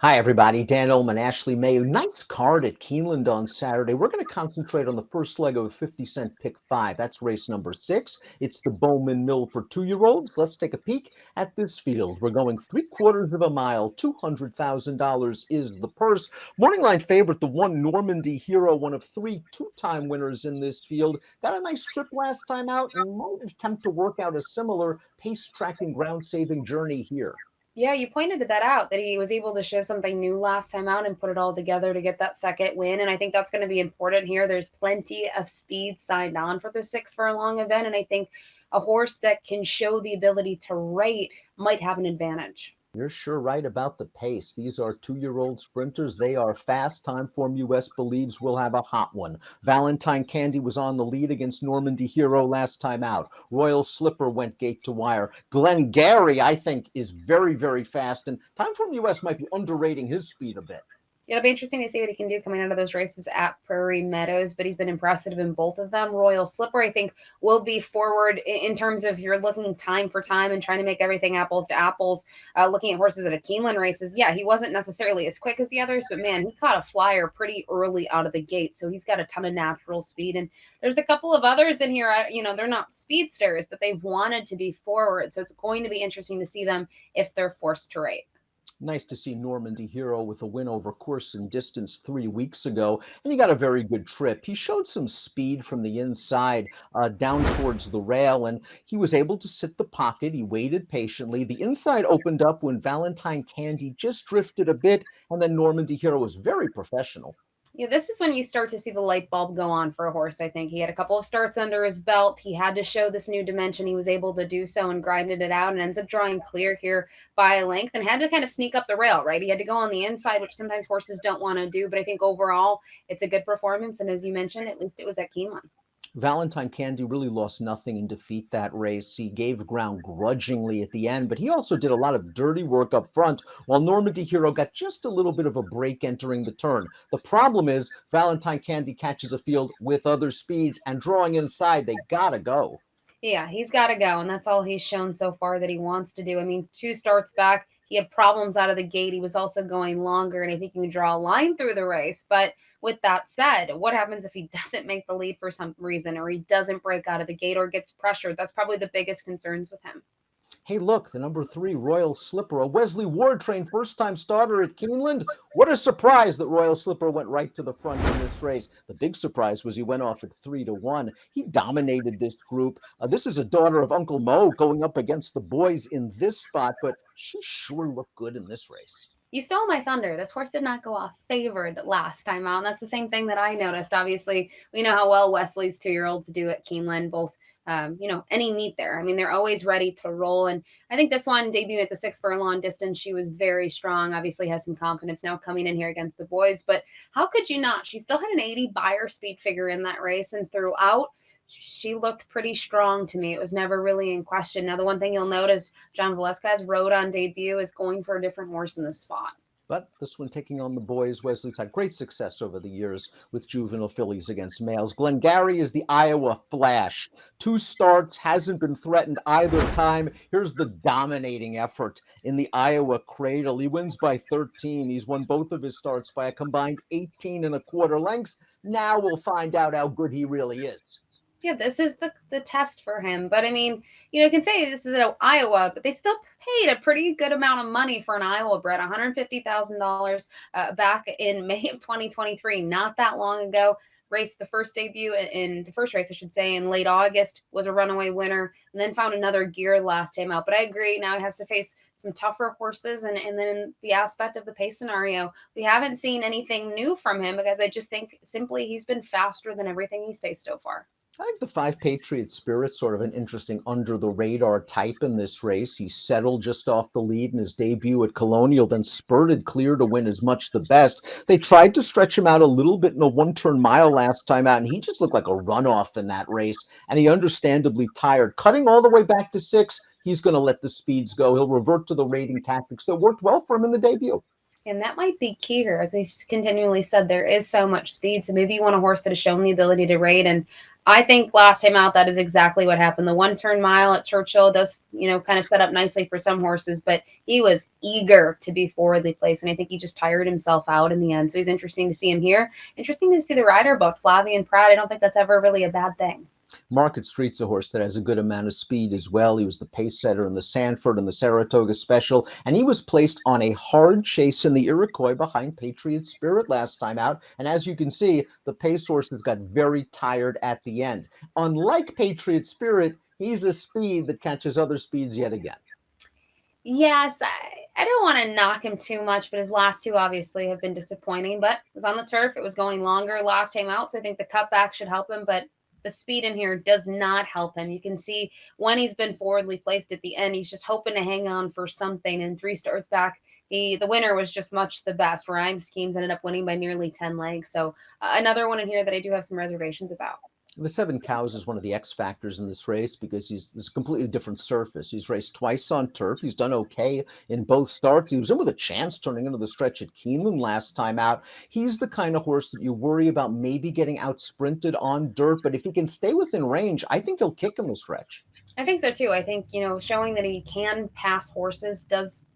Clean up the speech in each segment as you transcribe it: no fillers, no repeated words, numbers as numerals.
Hi, everybody. Dan Illman, Ashley Mailloux. Nice card at Keeneland on Saturday. We're going to concentrate on the first leg of a 50-cent pick five. That's race number 6. It's the Bowman Mill for 2-year-olds. Let's take a peek at this field. We're going 3/4 of a mile. $200,000 is the purse. Morning line favorite, the one Normandy Hero, one of 3 two-time winners in this field. Got a nice trip last time out and might attempt to work out a similar pace-tracking, ground-saving journey here. Yeah, you pointed that out that he was able to show something new last time out and put it all together to get that second win. And I think that's going to be important here. There's plenty of speed signed on for the 6 furlong event. And I think a horse that can show the ability to rate might have an advantage. You're sure right about the pace. These are 2-year-old sprinters. They are fast. Timeform US believes we'll have a hot one. Valentine Candy was on the lead against Normandy Hero last time out. Royal Slipper went gate to wire. Glengarry, I think, is very, very fast. And Timeform US might be underrating his speed a bit. It'll be interesting to see what he can do coming out of those races at Prairie Meadows, but he's been impressive in both of them. Royal Slipper, I think, will be forward in terms of you're looking time for time and trying to make everything apples to apples. Looking at horses at a Keeneland races, yeah, he wasn't necessarily as quick as the others, but man, he caught a flyer pretty early out of the gate, so he's got a ton of natural speed. And there's a couple of others in here, they're not speedsters, but they've wanted to be forward, so it's going to be interesting to see them if they're forced to rate. Nice to see Normandy Hero with a win over course and distance 3 weeks ago, and he got a very good trip. He showed some speed from the inside down towards the rail, and he was able to sit the pocket. He waited patiently. The inside opened up when Valentine Candy just drifted a bit, and then Normandy Hero was very professional. Yeah, this is when you start to see the light bulb go on for a horse. I think he had a couple of starts under his belt. He had to show this new dimension. He was able to do so and grinded it out and ends up drawing clear here by a length and had to kind of sneak up the rail, right? He had to go on the inside, which sometimes horses don't want to do. But I think overall, it's a good performance. And as you mentioned, at least it was at Keeneland. Valentine Candy really lost nothing in defeat that race. He gave ground grudgingly at the end, but he also did a lot of dirty work up front, while Normandy Hero got just a little bit of a break entering the turn. The problem is Valentine Candy catches a field with other speeds, and drawing inside, they gotta go. Yeah, he's got to go. And that's all he's shown so far that he wants to do. I mean, 2 starts back, he had problems out of the gate. He was also going longer, and I think he can draw a line through the race. But with that said, what happens if he doesn't make the lead for some reason, or he doesn't break out of the gate or gets pressured? That's probably the biggest concerns with him. Hey, look, the number 3 Royal Slipper, a Wesley Ward trained first-time starter at Keeneland. What a surprise that Royal Slipper went right to the front in this race. The big surprise was he went off at 3-1. He dominated this group. This is a daughter of Uncle Mo going up against the boys in this spot, but she sure looked good in this race. You stole my thunder. This horse did not go off favored last time out. And that's the same thing that I noticed. Obviously, we know how well Wesley's 2-year-olds do at Keeneland, both any meet there. I mean, they're always ready to roll. And I think this one debuting at the 6 furlong distance, she was very strong. Obviously has some confidence now coming in here against the boys, but how could you not? She still had an 80 buyer speed figure in that race. And throughout, she looked pretty strong to me. It was never really in question. Now, the one thing you'll notice, John Velasquez rode on debut is going for a different horse in this spot. But this one taking on the boys. Wesley's had great success over the years with juvenile fillies against males. Glengarry is the Iowa Flash. 2 starts, hasn't been threatened either time. Here's the dominating effort in the Iowa Cradle. He wins by 13. He's won both of his starts by a combined 18 1/4 lengths. Now we'll find out how good he really is. Yeah, this is the test for him. But I mean, you can say this is at Iowa, but they still paid a pretty good amount of money for an Iowa bred, $150,000 back in May of 2023, not that long ago. Raced the first debut in the first race, I should say, in late August, was a runaway winner, and then found another gear last time out. But I agree, now he has to face some tougher horses, and then the aspect of the pace scenario. We haven't seen anything new from him because I just think simply he's been faster than everything he's faced so far. I think the 5 Patriot Spirit's sort of an interesting under-the-radar type in this race. He settled just off the lead in his debut at Colonial, then spurted clear to win as much the best. They tried to stretch him out a little bit in a 1-turn mile last time out, and he just looked like a runoff in that race, and he understandably tired. Cutting all the way back to 6, he's going to let the speeds go. He'll revert to the rating tactics that worked well for him in the debut. And that might be key here. As we've continually said, there is so much speed. So maybe you want a horse that has shown the ability to rate. And I think last time out, that is exactly what happened. The 1 turn mile at Churchill does, kind of set up nicely for some horses, but he was eager to be forwardly placed, and I think he just tired himself out in the end. So he's interesting to see him here. Interesting to see the rider both Flavian Pratt. I don't think that's ever really a bad thing. Market Street's a horse that has a good amount of speed as well. He was the pace setter in the Sanford and the Saratoga Special, and he was placed on a hard chase in the Iroquois behind Patriot Spirit last time out. And as you can see, the pace horses got very tired at the end. Unlike Patriot Spirit, he's a speed that catches other speeds yet again. Yes, I don't want to knock him too much, but his last two obviously have been disappointing. But it was on the turf, it was going longer last time out, so I think the cutback should help him. But the speed in here does not help him. You can see when he's been forwardly placed at the end, he's just hoping to hang on for something. And 3 starts back, the winner was just much the best. Rhyme Schemes ended up winning by nearly 10 legs. So another one in here that I do have some reservations about. The Seven Cows is one of the X factors in this race because it's a completely different surface. He's raced twice on turf. He's done okay in both starts. He was in with a chance turning into the stretch at Keeneland last time out. He's the kind of horse that you worry about maybe getting out sprinted on dirt, but if he can stay within range, I think he'll kick in the stretch. I think so too. I think, showing that he can pass horses does,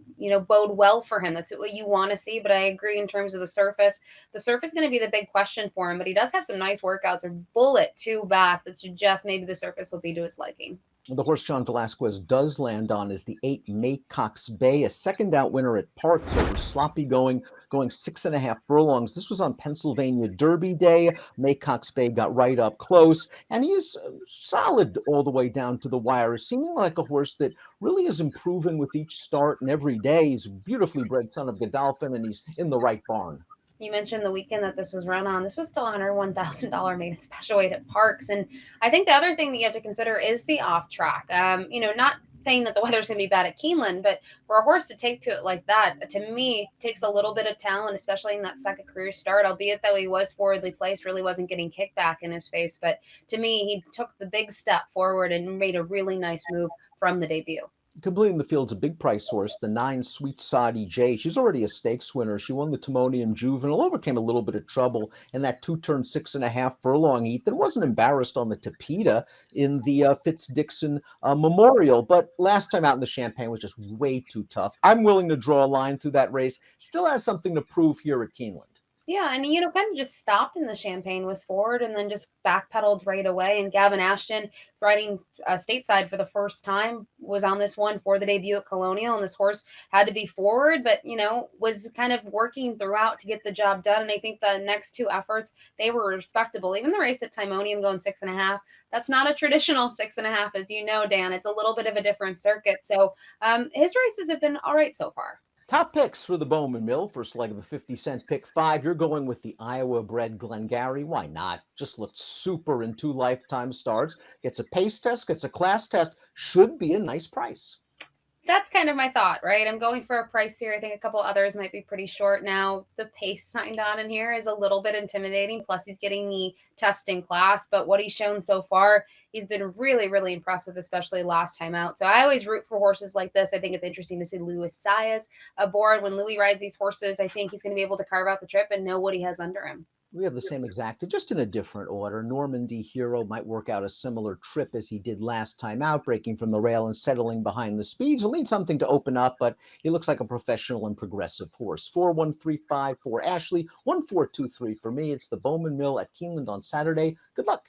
bode well for him. That's what you want to see. But I agree in terms of the surface. The surface is going to be the big question for him, but he does have some nice workouts. A bullet two back that suggests maybe the surface will be to his liking. The horse John Velasquez does land on is the 8 Maycox Bay, a second out winner at Parks over sloppy going 6.5 furlongs. This was on Pennsylvania Derby Day. Maycox Bay got right up close, and he is solid all the way down to the wire, seeming like a horse that really is improving with each start and every day. He's a beautifully bred son of Godolphin, and he's in the right barn. You mentioned the weekend that this was run on. This was still $101,000 made at special weight at Parks. And I think the other thing that you have to consider is the off track. Not saying that the weather's going to be bad at Keeneland, but for a horse to take to it like that, to me, takes a little bit of talent, especially in that second career start, albeit though he was forwardly placed, really wasn't getting kickback in his face. But to me, he took the big step forward and made a really nice move from the debut. Completing the field's a big price horse, the 9 Sweet Soddy J. She's already a stakes winner. She won the Timonium Juvenile, overcame a little bit of trouble in that 2 turn 6.5 furlong heat. Then wasn't embarrassed on the Tapeta in the Fitz-Dixon Memorial. But last time out in the Champagne was just way too tough. I'm willing to draw a line through that race. Still has something to prove here at Keeneland. Yeah, and kind of just stopped in the Champagne, was forward, and then just backpedaled right away. And Gavin Ashton, riding stateside for the first time, was on this one for the debut at Colonial, and this horse had to be forward, but was kind of working throughout to get the job done. And I think the next two efforts, they were respectable. Even the race at Timonium going 6.5, that's not a traditional 6.5, as you know, Dan. It's a little bit of a different circuit. So his races have been all right so far. Top picks for the Bowman Mill. First leg of a 50-cent pick 5. You're going with the Iowa-bred Glengarry. Why not? Just looked super in 2 lifetime starts. Gets a pace test, gets a class test. Should be a nice price. That's kind of my thought, right? I'm going for a price here. I think a couple others might be pretty short now. The pace signed on in here is a little bit intimidating. Plus, he's getting the testing class. But what he's shown so far, he's been really, really impressive, especially last time out. So I always root for horses like this. I think it's interesting to see Louis Saez aboard. When Louis rides these horses, I think he's going to be able to carve out the trip and know what he has under him. We have the same exact, just in a different order. Normandy Hero might work out a similar trip as he did last time out, breaking from the rail and settling behind the speeds. He'll need something to open up, but he looks like a professional and progressive horse. 4-1-3-5 for Ashley, 1-4-2-3 for me. It's the Bowman Mill at Keeneland on Saturday. Good luck.